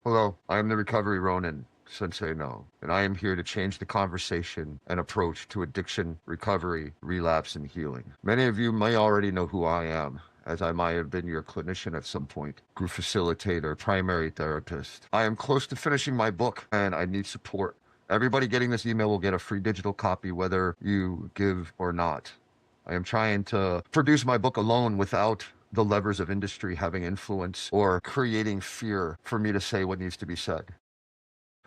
Hello, I am the Recovery Ronin, Sensei No, and I am here to change the conversation and approach to addiction, recovery, relapse, and healing. Many of you may already know who I am, as I might have been your clinician at some point, group facilitator, primary therapist. I am close to finishing my book, and I need support. Everybody getting this email will get a free digital copy, whether you give or not. I am trying to produce my book alone without the levers of industry having influence or creating fear for me to say what needs to be said.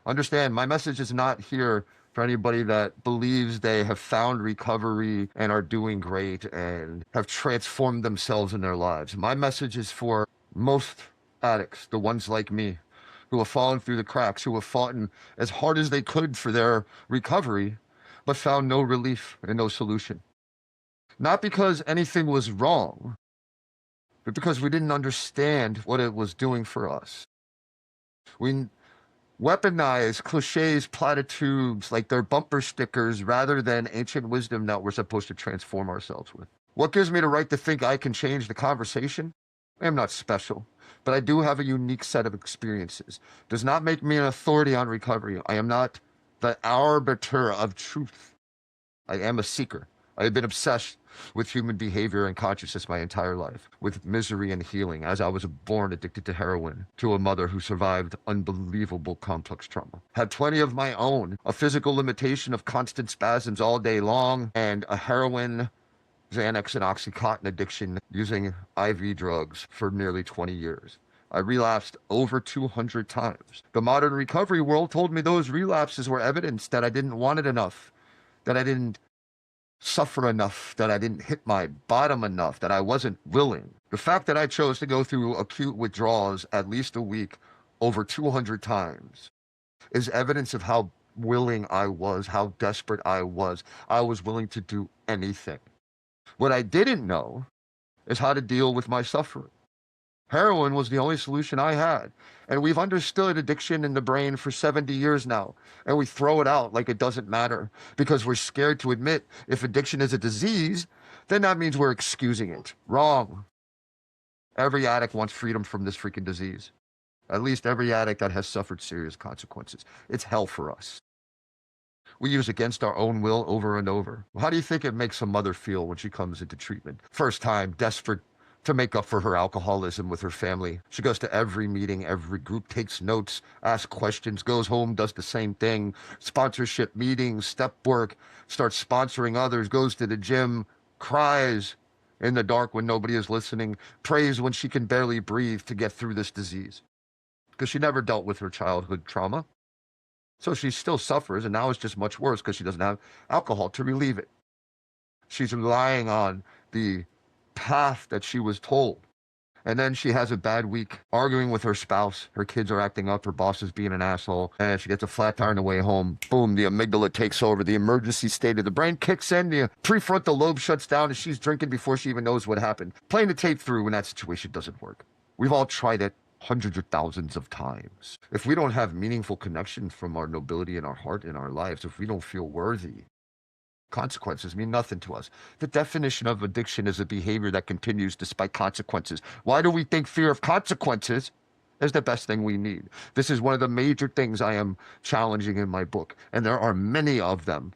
Understand, my message is not here for anybody that believes they have found recovery and are doing great and have transformed themselves in their lives. My message is for most addicts, the ones like me, who have fallen through the cracks, who have fought as hard as they could for their recovery, but found no relief and no solution. Not because anything was wrong, but because we didn't understand what it was doing for us. We weaponize cliches, platitudes like they're bumper stickers rather than ancient wisdom that we're supposed to transform ourselves with. What gives me the right to think I can change the conversation? I am not special, but I do have a unique set of experiences. Does not make me an authority on recovery. I am not the arbiter of truth. I am a seeker. I have been obsessed with human behavior and consciousness my entire life, with misery and healing, as I was born addicted to heroin, to a mother who survived unbelievable complex trauma. Had plenty of my own, a physical limitation of constant spasms all day long, and a heroin, Xanax, and Oxycontin addiction using IV drugs for nearly 20 years. I relapsed over 200 times. The modern recovery world told me those relapses were evidence that I didn't want it enough, that I didn't suffer enough, that I didn't hit my bottom enough, that I wasn't willing. The fact that I chose to go through acute withdrawals at least a week over 200 times is evidence of how willing I was, how desperate I was. I was willing to do anything. What I didn't know is how to deal with my suffering. Heroin was the only solution I had. And we've understood addiction in the brain for 70 years now. And we throw it out like it doesn't matter because we're scared to admit if addiction is a disease, then that means we're excusing it. Wrong. Every addict wants freedom from this freaking disease. At least every addict that has suffered serious consequences. It's hell for us. We use against our own will over and over. How do you think it makes a mother feel when she comes into treatment? First time, desperate to make up for her alcoholism with her family. She goes to every meeting, every group, takes notes, asks questions, goes home, does the same thing, sponsorship meetings, step work, starts sponsoring others, goes to the gym, cries in the dark when nobody is listening, prays when she can barely breathe to get through this disease. Because she never dealt with her childhood trauma. So she still suffers, and now it's just much worse because she doesn't have alcohol to relieve it. She's relying on the path that she was told. And then she has a bad week arguing with her spouse. Her kids are acting up. Her boss is being an asshole. And she gets a flat tire on the way home. Boom, the amygdala takes over. The emergency state of the brain kicks in. The prefrontal lobe shuts down, and she's drinking before she even knows what happened. Playing the tape through when that situation doesn't work. We've all tried it hundreds of thousands of times. If we don't have meaningful connection from our nobility in our heart, in our lives, if we don't feel worthy, consequences mean nothing to us. The definition of addiction is a behavior that continues despite consequences. Why do we think fear of consequences is the best thing we need? This is one of the major things I am challenging in my book, and there are many of them.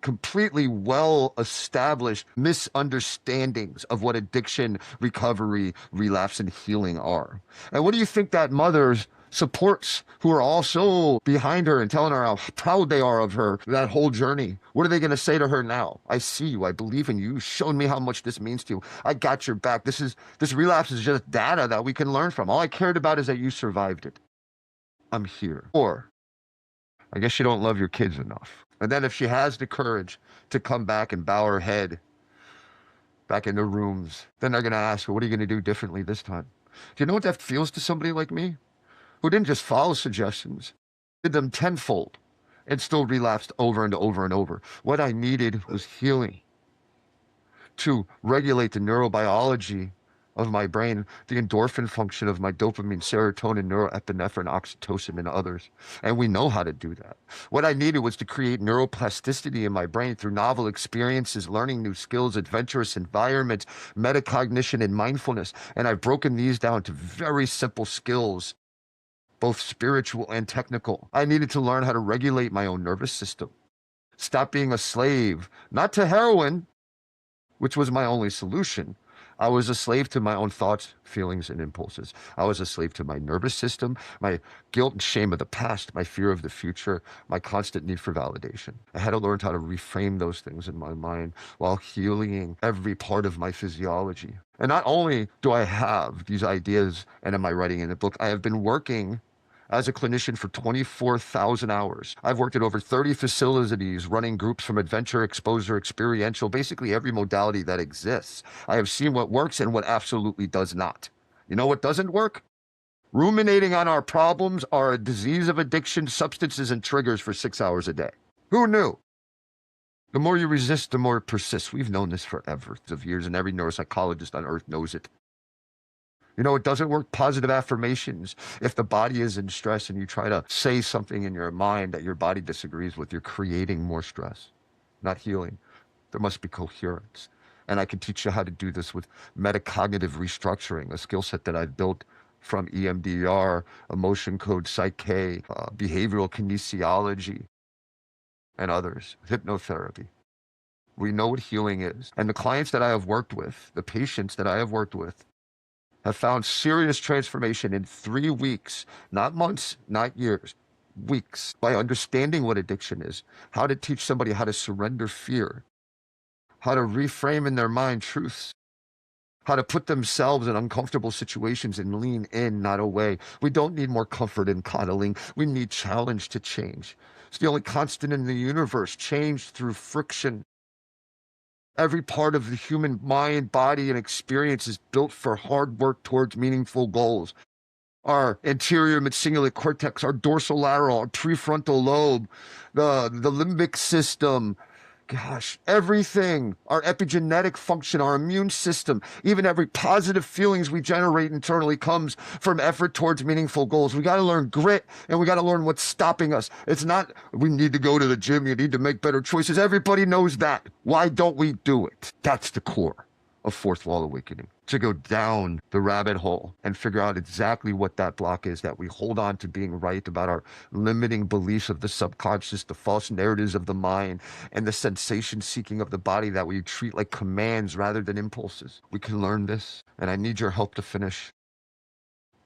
Completely well-established misunderstandings of what addiction, recovery, relapse, and healing are. And what do you think that mother's supports, who are also behind her and telling her how proud they are of her, that whole journey, what are they going to say to her now? I see you. I believe in you. You've shown me how much this means to you. I got your back. This relapse is just data that we can learn from. All I cared about is that you survived it. I'm here. Or I guess you don't love your kids enough. And then if she has the courage to come back and bow her head back in the rooms, then they're going to ask her, what are you going to do differently this time? Do you know what that feels to somebody like me? Who didn't just follow suggestions, did them tenfold, and still relapsed over and over and over. What I needed was healing to regulate the neurobiology of my brain, the endorphin function of my dopamine, serotonin, neuroepinephrine, oxytocin, and others. And we know how to do that. What I needed was to create neuroplasticity in my brain through novel experiences, learning new skills, adventurous environments, metacognition, and mindfulness. And I've broken these down to very simple skills both spiritual and technical. I needed to learn how to regulate my own nervous system. Stop being a slave, not to heroin, which was my only solution. I was a slave to my own thoughts, feelings, and impulses. I was a slave to my nervous system, my guilt and shame of the past, my fear of the future, my constant need for validation. I had to learn how to reframe those things in my mind while healing every part of my physiology. And not only do I have these ideas and am I writing in the book, I have been working as a clinician for 24,000 hours. I've worked at over 30 facilities, running groups from adventure, exposure, experiential, basically every modality that exists. I have seen what works and what absolutely does not. You know what doesn't work? Ruminating on our problems are a disease of addiction, substances, and triggers for 6 hours a day. Who knew? The more you resist, the more it persists. We've known this forever, of years, and every neuropsychologist on earth knows it. You know, it doesn't work. Positive affirmations. If the body is in stress and you try to say something in your mind that your body disagrees with, you're creating more stress, not healing. There must be coherence. And I can teach you how to do this with metacognitive restructuring, a skill set that I've built from EMDR, emotion code, psyche, behavioral kinesiology, and others, hypnotherapy. We know what healing is. And the clients that I have worked with, the patients that I have worked with, have found serious transformation in 3 weeks, not months, not years, weeks, by understanding what addiction is, how to teach somebody how to surrender fear, how to reframe in their mind truths, how to put themselves in uncomfortable situations and lean in, not away. We don't need more comfort and coddling. We need challenge to change. It's the only constant in the universe, change through friction. Every part of the human mind, body, and experience is built for hard work towards meaningful goals. Our anterior midcingulate cortex, our dorsolateral, our prefrontal lobe, the limbic system, gosh, everything, our epigenetic function, our immune system, even every positive feelings we generate internally comes from effort towards meaningful goals. We got to learn grit and we got to learn what's stopping us. It's not, we need to go to the gym, you need to make better choices. Everybody knows that. Why don't we do it? That's the core of fourth wall awakening, to go down the rabbit hole and figure out exactly what that block is that we hold on to being right about our limiting beliefs of the subconscious, the false narratives of the mind, and the sensation seeking of the body that we treat like commands rather than impulses. We can learn this, and I need your help to finish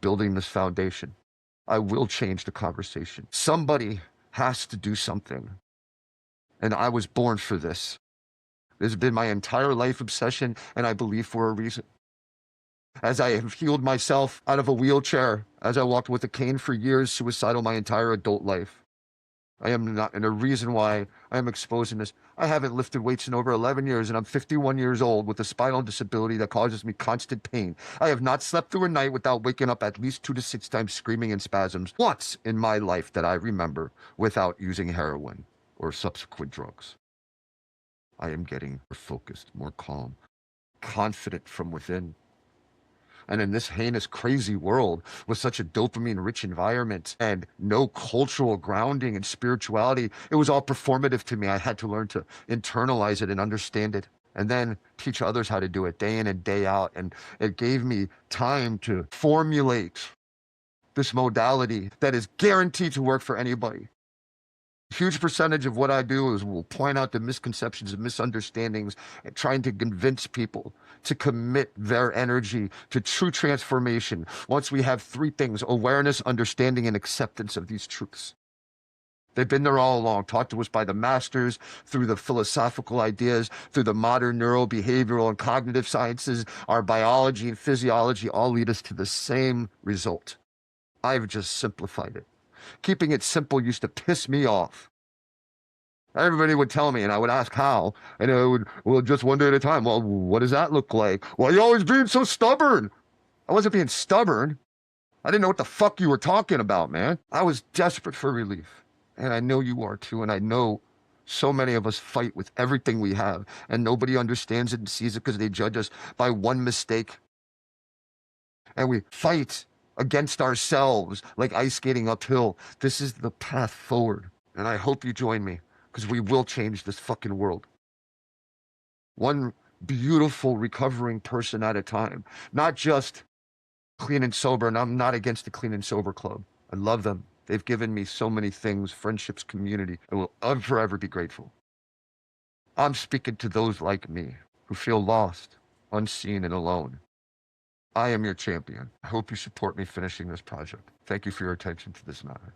building this foundation. I will change the conversation. Somebody has to do something, and I was born for this. This has been my entire life obsession, and I believe for a reason. As I have healed myself out of a wheelchair, as I walked with a cane for years, suicidal my entire adult life. I am not, and the reason why I am exposing this, I haven't lifted weights in over 11 years, and I'm 51 years old with a spinal disability that causes me constant pain. I have not slept through a night without waking up at least 2 to 6 times screaming in spasms, once in my life that I remember, without using heroin or subsequent drugs. I am getting more focused, more calm, confident from within. And in this heinous, crazy world with such a dopamine-rich environment and no cultural grounding and spirituality, it was all performative to me. I had to learn to internalize it and understand it, and then teach others how to do it day in and day out. And it gave me time to formulate this modality that is guaranteed to work for anybody. Huge percentage of what I do is will point out the misconceptions and misunderstandings and trying to convince people to commit their energy to true transformation. Once we have 3 things: awareness, understanding, and acceptance of these truths. They've been there all along, taught to us by the masters, through the philosophical ideas, through the modern neurobehavioral and cognitive sciences. Our biology and physiology all lead us to the same result. I've just simplified it. Keeping it simple used to piss me off. Everybody would tell me, and I would ask how, and it would, well, just one day at a time. Well, what does that look like? Well, you're always being so stubborn. I wasn't being stubborn. I didn't know what the fuck you were talking about, man. I was desperate for relief, and I know you are too, and I know so many of us fight with everything we have, and nobody understands it and sees it because they judge us by one mistake. And we fight against ourselves like ice skating uphill. This is the path forward. And I hope you join me, because we will change this fucking world. One beautiful recovering person at a time. Not just clean and sober, and I'm not against the clean and sober club. I love them. They've given me so many things, friendships, community. I will forever be grateful. I'm speaking to those like me who feel lost, unseen, and alone. I am your champion. I hope you support me finishing this project. Thank you for your attention to this matter.